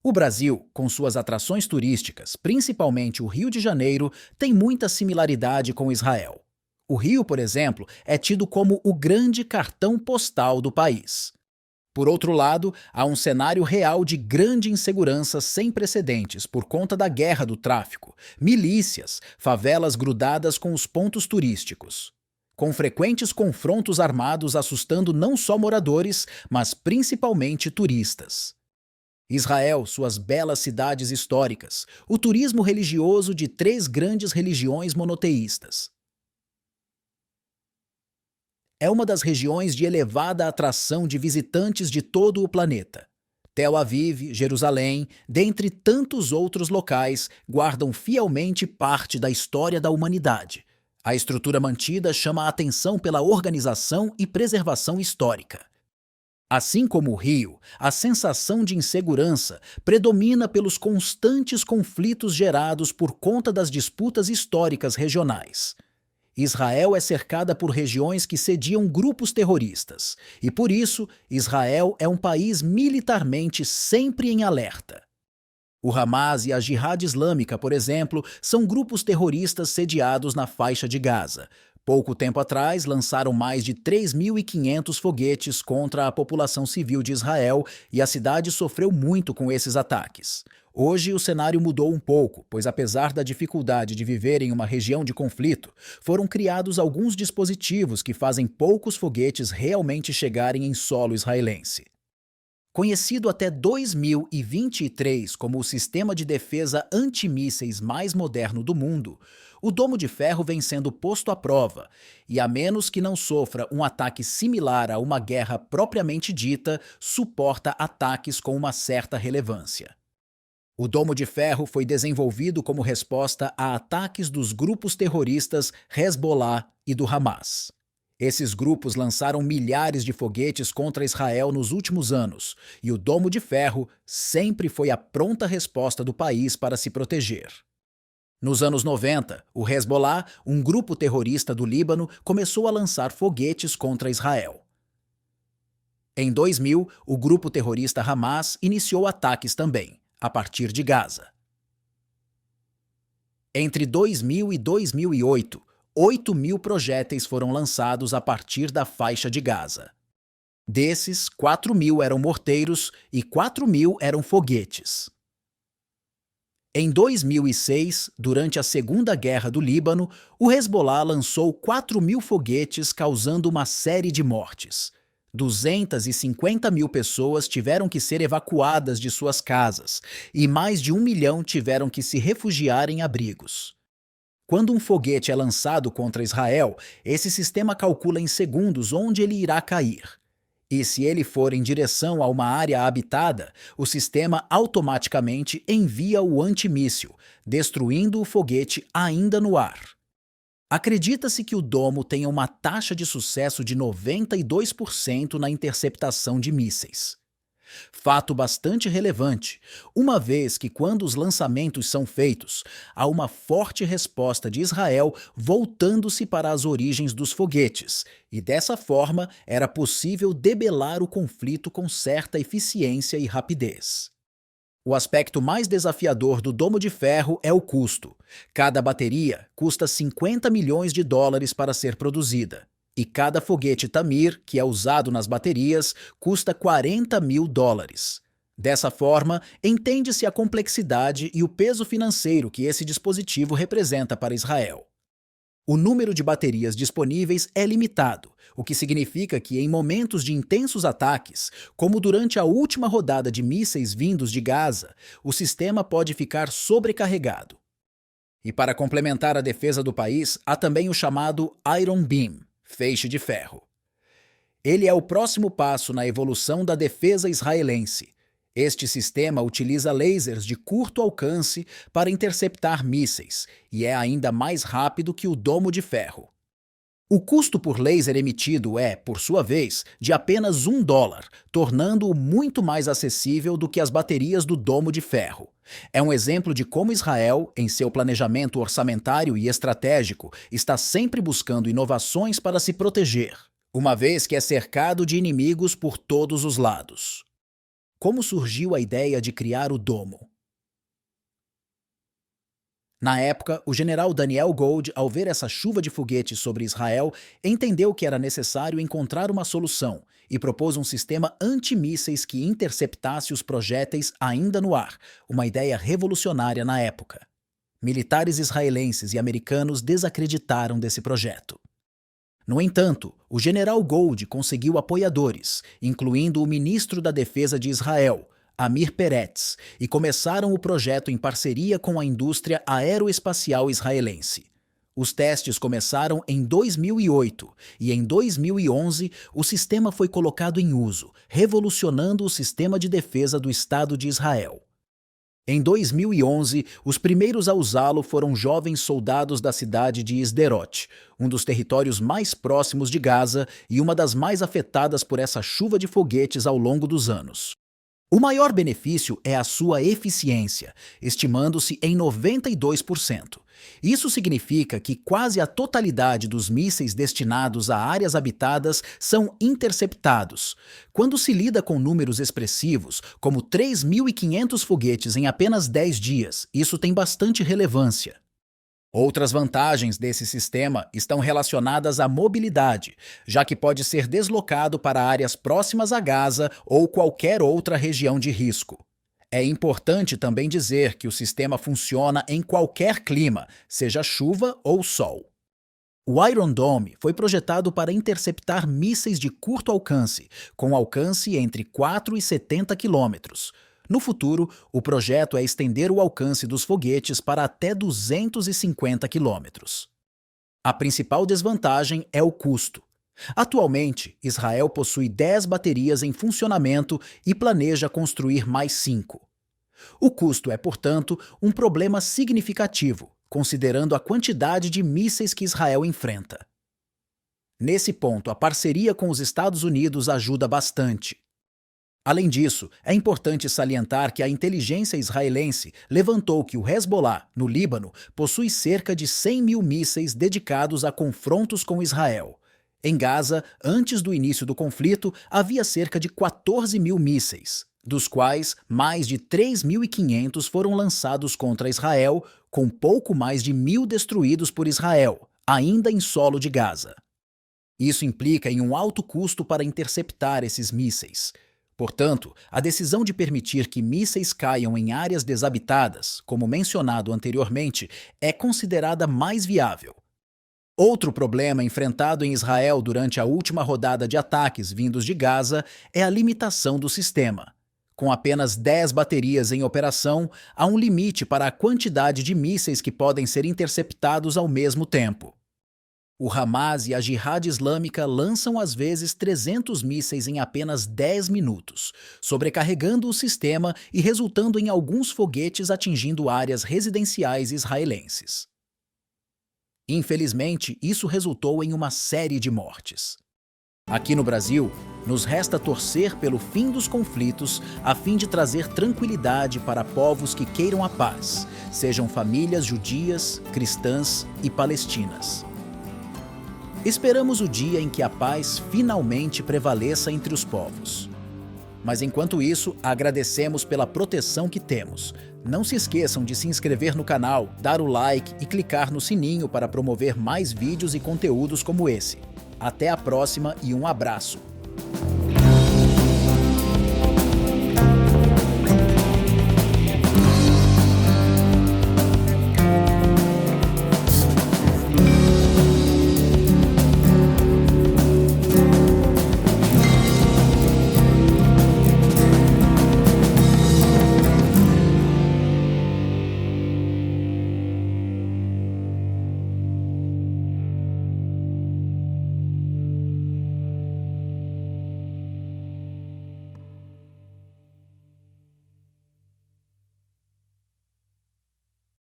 O Brasil, com suas atrações turísticas, principalmente o Rio de Janeiro, tem muita similaridade com Israel. O Rio, por exemplo, é tido como o grande cartão postal do país. Por outro lado, há um cenário real de grande insegurança sem precedentes por conta da guerra do tráfico, milícias, favelas grudadas com os pontos turísticos. Com frequentes confrontos armados assustando não só moradores, mas principalmente turistas. Israel, suas belas cidades históricas, o turismo religioso de três grandes religiões monoteístas. É uma das regiões de elevada atração de visitantes de todo o planeta. Tel Aviv, Jerusalém, dentre tantos outros locais, guardam fielmente parte da história da humanidade. A estrutura mantida chama a atenção pela organização e preservação histórica. Assim como o Rio, a sensação de insegurança predomina pelos constantes conflitos gerados por conta das disputas históricas regionais. Israel é cercada por regiões que sediam grupos terroristas, e por isso, Israel é um país militarmente sempre em alerta. O Hamas e a Jihad Islâmica, por exemplo, são grupos terroristas sediados na faixa de Gaza. Pouco tempo atrás, lançaram mais de 3.500 foguetes contra a população civil de Israel e a cidade sofreu muito com esses ataques. Hoje, o cenário mudou um pouco, pois apesar da dificuldade de viver em uma região de conflito, foram criados alguns dispositivos que fazem poucos foguetes realmente chegarem em solo israelense. Conhecido até 2023 como o sistema de defesa antimísseis mais moderno do mundo, o Domo de Ferro vem sendo posto à prova e, a menos que não sofra um ataque similar a uma guerra propriamente dita, suporta ataques com uma certa relevância. O Domo de Ferro foi desenvolvido como resposta a ataques dos grupos terroristas Hezbollah e do Hamas. Esses grupos lançaram milhares de foguetes contra Israel nos últimos anos, e o Domo de Ferro sempre foi a pronta resposta do país para se proteger. Nos anos 90, o Hezbollah, um grupo terrorista do Líbano, começou a lançar foguetes contra Israel. Em 2000, o grupo terrorista Hamas iniciou ataques também, a partir de Gaza. Entre 2000 e 2008, 8.000 projéteis foram lançados a partir da faixa de Gaza. Desses, 4.000 eram morteiros e 4.000 eram foguetes. Em 2006, durante a Segunda Guerra do Líbano, o Hezbollah lançou 4.000 foguetes, causando uma série de mortes. 250.000 pessoas tiveram que ser evacuadas de suas casas e mais de 1 milhão tiveram que se refugiar em abrigos. Quando um foguete é lançado contra Israel, esse sistema calcula em segundos onde ele irá cair. E se ele for em direção a uma área habitada, o sistema automaticamente envia o antimíssil, destruindo o foguete ainda no ar. Acredita-se que o domo tenha uma taxa de sucesso de 92% na interceptação de mísseis. Fato bastante relevante, uma vez que quando os lançamentos são feitos, há uma forte resposta de Israel voltando-se para as origens dos foguetes, e dessa forma era possível debelar o conflito com certa eficiência e rapidez. O aspecto mais desafiador do Domo de Ferro é o custo. Cada bateria custa 50 milhões de dólares para ser produzida. E cada foguete Tamir, que é usado nas baterias, custa 40 mil dólares. Dessa forma, entende-se a complexidade e o peso financeiro que esse dispositivo representa para Israel. O número de baterias disponíveis é limitado, o que significa que em momentos de intensos ataques, como durante a última rodada de mísseis vindos de Gaza, o sistema pode ficar sobrecarregado. E para complementar a defesa do país, há também o chamado Iron Beam, feixe de ferro. Ele é o próximo passo na evolução da defesa israelense. Este sistema utiliza lasers de curto alcance para interceptar mísseis e é ainda mais rápido que o Domo de Ferro. O custo por laser emitido é, por sua vez, de apenas $1, tornando-o muito mais acessível do que as baterias do Domo de Ferro. É um exemplo de como Israel, em seu planejamento orçamentário e estratégico, está sempre buscando inovações para se proteger, uma vez que é cercado de inimigos por todos os lados. Como surgiu a ideia de criar o domo? Na época, o general Daniel Gold, ao ver essa chuva de foguetes sobre Israel, entendeu que era necessário encontrar uma solução e propôs um sistema antimísseis que interceptasse os projéteis ainda no ar, uma ideia revolucionária na época. Militares israelenses e americanos desacreditaram desse projeto. No entanto, o general Gold conseguiu apoiadores, incluindo o ministro da Defesa de Israel, Amir Peretz, e começaram o projeto em parceria com a indústria aeroespacial israelense. Os testes começaram em 2008 e em 2011 o sistema foi colocado em uso, revolucionando o sistema de defesa do Estado de Israel. Em 2011, os primeiros a usá-lo foram jovens soldados da cidade de Sderot, um dos territórios mais próximos de Gaza e uma das mais afetadas por essa chuva de foguetes ao longo dos anos. O maior benefício é a sua eficiência, estimando-se em 92%. Isso significa que quase a totalidade dos mísseis destinados a áreas habitadas são interceptados. Quando se lida com números expressivos, como 3.500 foguetes em apenas 10 dias, isso tem bastante relevância. Outras vantagens desse sistema estão relacionadas à mobilidade, já que pode ser deslocado para áreas próximas a Gaza ou qualquer outra região de risco. É importante também dizer que o sistema funciona em qualquer clima, seja chuva ou sol. O Iron Dome foi projetado para interceptar mísseis de curto alcance, com alcance entre 4 e 70 quilômetros. No futuro, o projeto é estender o alcance dos foguetes para até 250 quilômetros. A principal desvantagem é o custo. Atualmente, Israel possui 10 baterias em funcionamento e planeja construir mais 5. O custo é, portanto, um problema significativo, considerando a quantidade de mísseis que Israel enfrenta. Nesse ponto, a parceria com os Estados Unidos ajuda bastante. Além disso, é importante salientar que a inteligência israelense levantou que o Hezbollah, no Líbano, possui cerca de 100 mil mísseis dedicados a confrontos com Israel. Em Gaza, antes do início do conflito, havia cerca de 14 mil mísseis, dos quais mais de 3.500 foram lançados contra Israel, com pouco mais de 1.000 destruídos por Israel, ainda em solo de Gaza. Isso implica em um alto custo para interceptar esses mísseis. Portanto, a decisão de permitir que mísseis caiam em áreas desabitadas, como mencionado anteriormente, é considerada mais viável. Outro problema enfrentado em Israel durante a última rodada de ataques vindos de Gaza é a limitação do sistema. Com apenas 10 baterias em operação, há um limite para a quantidade de mísseis que podem ser interceptados ao mesmo tempo. O Hamas e a Jihad Islâmica lançam às vezes 300 mísseis em apenas 10 minutos, sobrecarregando o sistema e resultando em alguns foguetes atingindo áreas residenciais israelenses. Infelizmente, isso resultou em uma série de mortes. Aqui no Brasil, nos resta torcer pelo fim dos conflitos a fim de trazer tranquilidade para povos que queiram a paz, sejam famílias judias, cristãs e palestinas. Esperamos o dia em que a paz finalmente prevaleça entre os povos. Mas enquanto isso, agradecemos pela proteção que temos. Não se esqueçam de se inscrever no canal, dar o like e clicar no sininho para promover mais vídeos e conteúdos como esse. Até a próxima e um abraço!